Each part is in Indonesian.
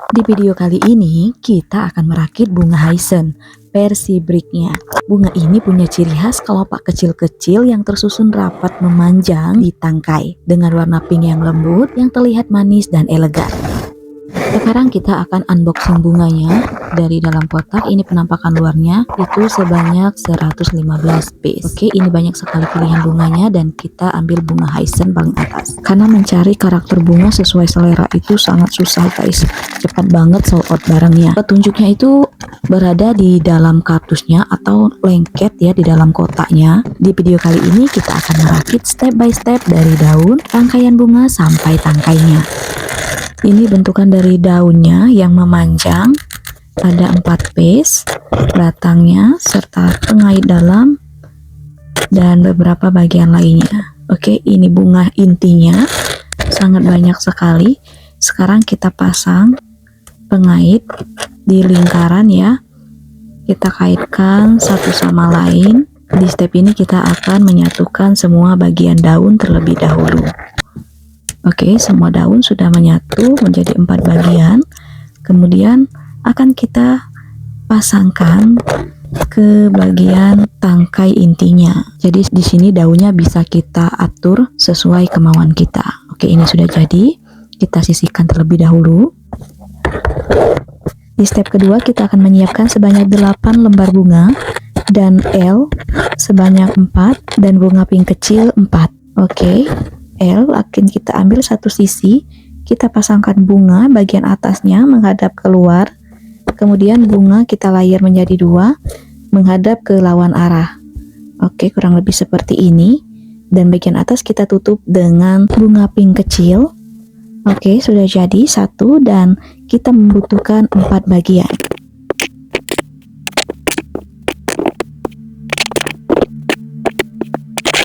Di video kali ini kita akan merakit bunga hyacinth versi bricknya. Bunga ini punya ciri khas kelopak kecil-kecil yang tersusun rapat memanjang di tangkai dengan warna pink yang lembut yang terlihat manis dan elegan. Sekarang kita akan unboxing bunganya dari dalam kotak. Ini penampakan luarnya itu sebanyak 115 piece. Oke, ini banyak sekali pilihan bunganya dan kita ambil bunga hyacinth paling atas. Karena mencari karakter bunga sesuai selera itu sangat susah guys. Cepat banget sold out barangnya. Petunjuknya itu berada di dalam kardusnya atau lengket ya di dalam kotaknya. Di video kali ini kita akan merakit step by step dari daun, rangkaian bunga sampai tangkainya. Ini bentukan dari daunnya yang memanjang, ada 4 piece, batangnya serta pengait dalam dan beberapa bagian lainnya. Oke, ini bunga intinya sangat banyak sekali. Sekarang kita pasang pengait di lingkaran ya. Kita kaitkan satu sama lain. Di step ini kita akan menyatukan semua bagian daun terlebih dahulu. Oke, semua daun sudah menyatu menjadi 4 bagian. Kemudian akan kita pasangkan ke bagian tangkai intinya. Jadi di sini daunnya bisa kita atur sesuai kemauan kita. Oke, ini sudah jadi. Kita sisihkan terlebih dahulu. Di step kedua kita akan menyiapkan sebanyak 8 lembar bunga dan L sebanyak 4 dan bunga pink kecil 4. Oke. L akan kita ambil satu sisi, kita pasangkan bunga bagian atasnya menghadap keluar, kemudian bunga kita layer menjadi 2 menghadap ke lawan arah. Oke, kurang lebih seperti ini, dan bagian atas kita tutup dengan bunga pink kecil. Oke, sudah jadi 1 dan kita membutuhkan 4 bagian.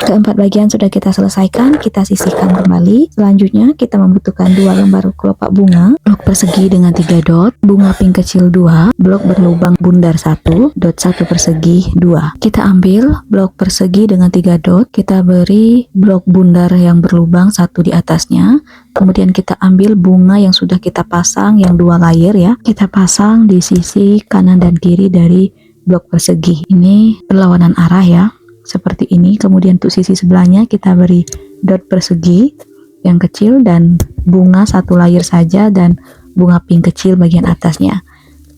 Keempat bagian sudah kita selesaikan, kita sisihkan kembali. Selanjutnya kita membutuhkan 2 lembar kelopak bunga, blok persegi dengan 3 dot, bunga pink kecil 2, blok berlubang bundar 1, dot 1 persegi 2. Kita ambil blok persegi dengan 3 dot, kita beri blok bundar yang berlubang 1 di atasnya. Kemudian kita ambil bunga yang sudah kita pasang yang 2 layer ya. Kita pasang di sisi kanan dan kiri dari blok persegi. Ini berlawanan arah ya. Seperti ini. Kemudian untuk sisi sebelahnya kita beri dot persegi yang kecil dan bunga 1 layer saja dan bunga pink kecil bagian atasnya.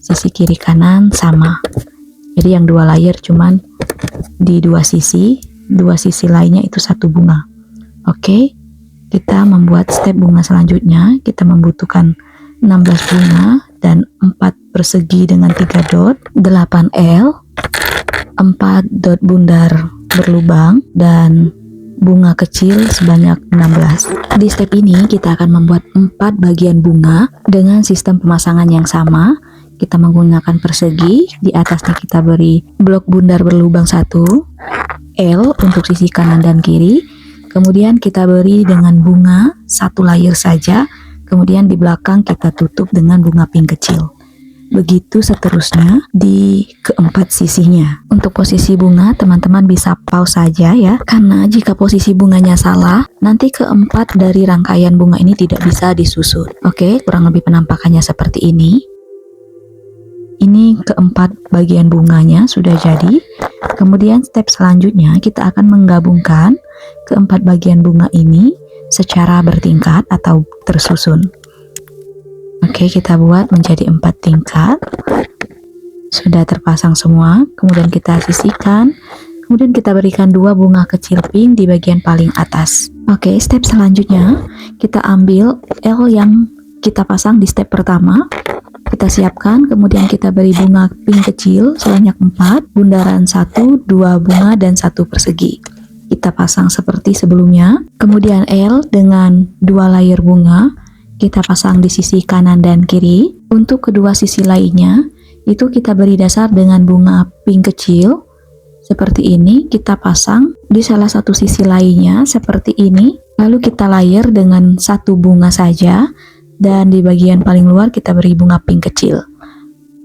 Sisi kiri kanan sama. Jadi yang 2 layer cuman di 2 sisi lainnya itu 1 bunga. Oke, kita membuat step bunga selanjutnya. Kita membutuhkan 16 bunga dan 4 persegi dengan 3 dot, 8 L, 4 dot bundar berlubang dan bunga kecil sebanyak 16. Di step ini kita akan membuat 4 bagian bunga dengan sistem pemasangan yang sama. Kita menggunakan persegi, di atasnya kita beri blok bundar berlubang 1, L untuk sisi kanan dan kiri. Kemudian kita beri dengan bunga 1 layer saja. Kemudian di belakang kita tutup dengan bunga pink kecil. Begitu seterusnya di keempat sisinya. Untuk posisi bunga teman-teman bisa pause saja ya, karena jika posisi bunganya salah nanti keempat dari rangkaian bunga ini tidak bisa disusun. Oke, kurang lebih penampakannya seperti ini. Ini keempat bagian bunganya sudah jadi. Kemudian step selanjutnya kita akan menggabungkan keempat bagian bunga ini secara bertingkat atau tersusun. Oke, kita buat menjadi 4 tingkat. Sudah terpasang semua. Kemudian kita sisihkan. Kemudian kita berikan 2 bunga kecil pink di bagian paling atas. Oke, step selanjutnya kita ambil L yang kita pasang di step pertama. Kita siapkan, kemudian kita beri bunga pink kecil sebanyak 4, bundaran 1, 2 bunga dan 1 persegi. Kita pasang seperti sebelumnya. Kemudian L dengan 2 layer bunga kita pasang di sisi kanan dan kiri. Untuk kedua sisi lainnya itu kita beri dasar dengan bunga pink kecil seperti ini. Kita pasang di salah satu sisi lainnya seperti ini. Lalu kita layer dengan 1 bunga saja dan di bagian paling luar kita beri bunga pink kecil.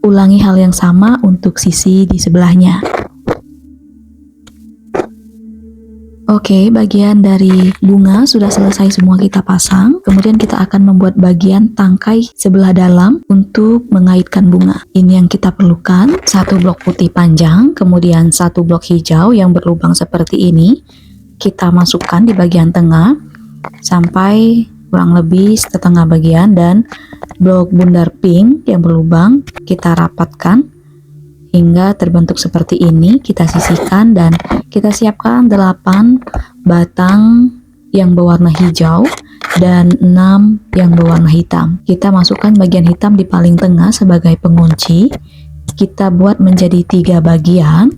Ulangi hal yang sama untuk sisi di sebelahnya. Oke, bagian dari bunga sudah selesai semua kita pasang. Kemudian kita akan membuat bagian tangkai sebelah dalam untuk mengaitkan bunga. Ini yang kita perlukan. Satu blok putih panjang, kemudian satu blok hijau yang berlubang seperti ini. Kita masukkan di bagian tengah sampai kurang lebih setengah bagian, dan blok bundar pink yang berlubang kita rapatkan hingga terbentuk seperti ini. Kita sisihkan dan kita siapkan 8 batang yang berwarna hijau dan 6 yang berwarna hitam. Kita masukkan bagian hitam di paling tengah sebagai pengunci. Kita buat menjadi 3 bagian.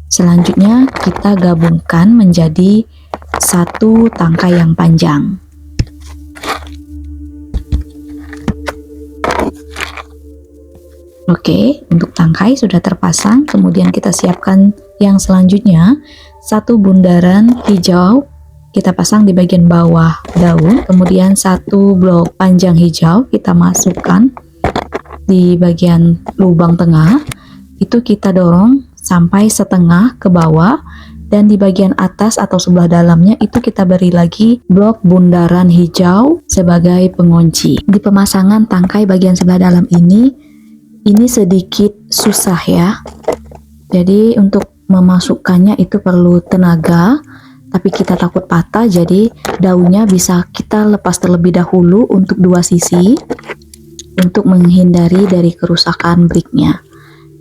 Selanjutnya kita gabungkan menjadi satu tangkai yang panjang. Oke, untuk tangkai sudah terpasang. Kemudian kita siapkan yang selanjutnya, satu bundaran hijau kita pasang di bagian bawah daun. Kemudian satu blok panjang hijau kita masukkan di bagian lubang tengah. Itu kita dorong sampai setengah ke bawah, dan di bagian atas atau sebelah dalamnya itu kita beri lagi blok bundaran hijau sebagai pengunci. Di pemasangan tangkai bagian sebelah dalam ini sedikit susah ya. Jadi untuk memasukkannya itu perlu tenaga, tapi kita takut patah, jadi daunnya bisa kita lepas terlebih dahulu untuk 2 sisi untuk menghindari dari kerusakan briknya.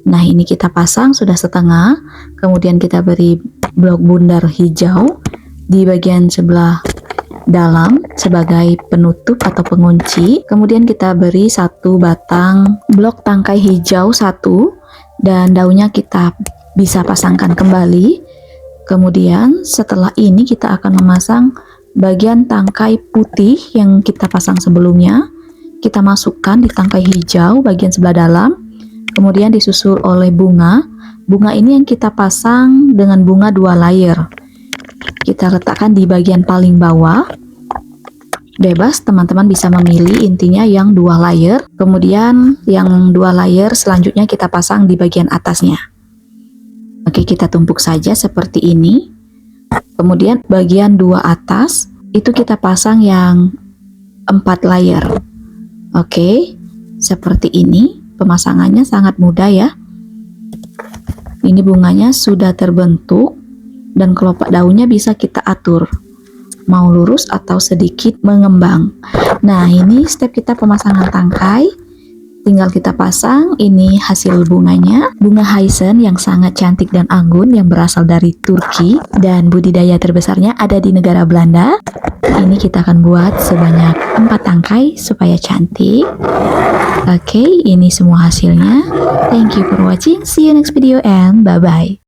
Nah, ini kita pasang sudah setengah. Kemudian kita beri blok bundar hijau di bagian sebelah dalam sebagai penutup atau pengunci. Kemudian kita beri satu batang blok tangkai hijau satu, dan daunnya kita bisa pasangkan kembali. Kemudian setelah ini kita akan memasang bagian tangkai putih yang kita pasang sebelumnya. Kita masukkan di tangkai hijau bagian sebelah dalam, kemudian disusul oleh bunga. Bunga ini yang kita pasang dengan bunga 2 layer. Kita letakkan di bagian paling bawah. Bebas, teman-teman bisa memilih, intinya yang 2 layer. Kemudian yang 2 layer selanjutnya kita pasang di bagian atasnya. Oke, kita tumpuk saja seperti ini. Kemudian bagian 2 atas itu kita pasang yang 4 layer. Oke, seperti ini. Pemasangannya sangat mudah ya. Ini bunganya sudah terbentuk, dan kelopak daunnya bisa kita atur mau lurus atau sedikit mengembang. Nah, ini step kita pemasangan tangkai. Tinggal kita pasang. Ini hasil bunganya, bunga hyacinth yang sangat cantik dan anggun yang berasal dari Turki, dan budidaya terbesarnya ada di negara Belanda. Ini kita akan buat sebanyak 4 tangkai supaya cantik. Oke, ini semua hasilnya. Thank you for watching. See you next video and bye bye.